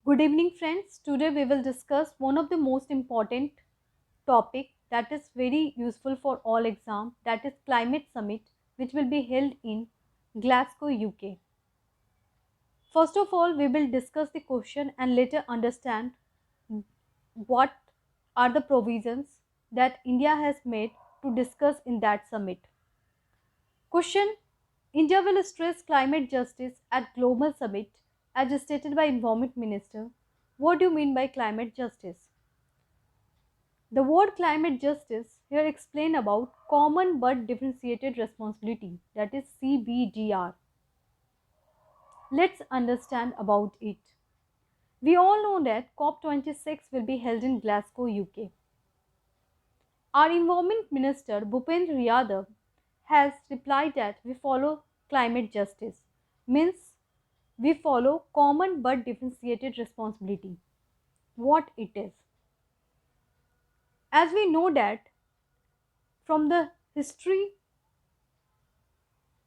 Good evening friends. Today we will discuss one of the most important topic that is very useful for all exam, that is climate summit, which will be held in Glasgow, UK. First of all, we will discuss the question and later understand what are the provisions that India has made to discuss in that summit. Question: India will stress climate justice at global summit as stated by Environment Minister. What do you mean by climate justice? The word climate justice here explain about common but differentiated responsibility, that is CBDR. Let's understand about it. We all know that COP26 will be held in Glasgow, UK. Our Environment Minister Bhupendra Yadav has replied that we follow climate justice, means we follow common but differentiated responsibility. What it is? As we know that from the history,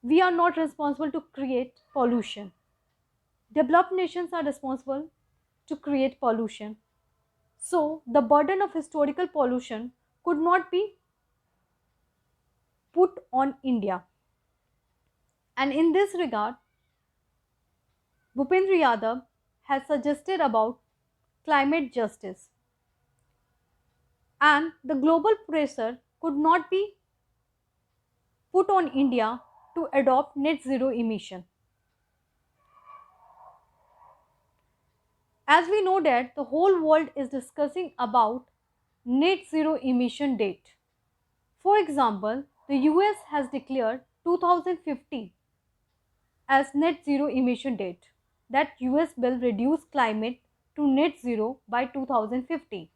we are not responsible to create pollution. Developed nations are responsible to create pollution. So, the burden of historical pollution could not be put on India. And in this regard, Bhupendra Yadav has suggested about climate justice. And the global pressure could not be put on India to adopt net zero emission. As we know that the whole world is discussing about net zero emission date. For example, the US has declared 2050 as net zero emission date. That US will reduce climate to net zero by 2050.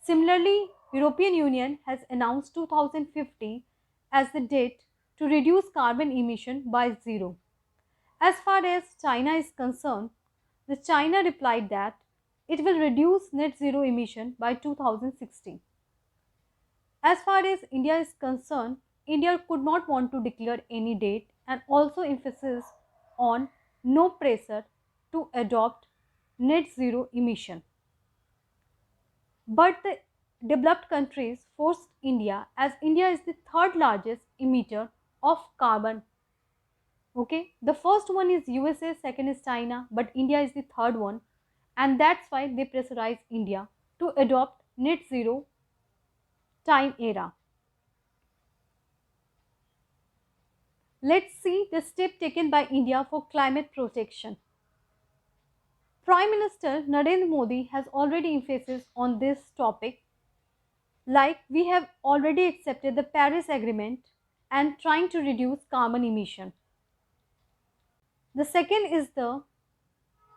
Similarly, European Union has announced 2050 as the date to reduce carbon emission by zero. As far as China is concerned, the China replied that it will reduce net zero emission by 2060. As far as India is concerned, India could not want to declare any date and also emphasis on no pressure to adopt net zero emission. But the developed countries forced India, as India is the third largest emitter of carbon. Okay, the first one is USA, second is China, but India is the third one, and that's why they pressurize India to adopt net zero time era. Let's see the step taken by India for climate protection. Prime Minister Narendra Modi has already emphasis on this topic, like we have already accepted the Paris Agreement and trying to reduce carbon emission. The second is the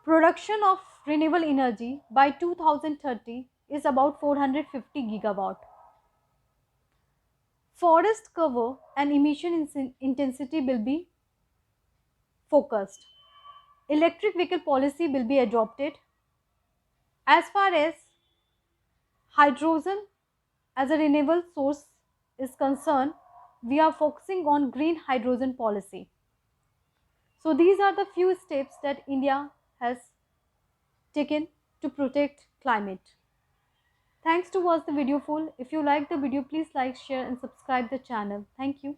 production of renewable energy by 2030 is about 450 gigawatt. Forest cover and emission intensity will be focused. Electric vehicle policy will be adopted. As far as hydrogen as a renewable source is concerned, we are focusing on green hydrogen policy. So these are the few steps that India has taken to protect climate. Thanks to watch the video full. If you like the video, please like, share and subscribe the channel. Thank you.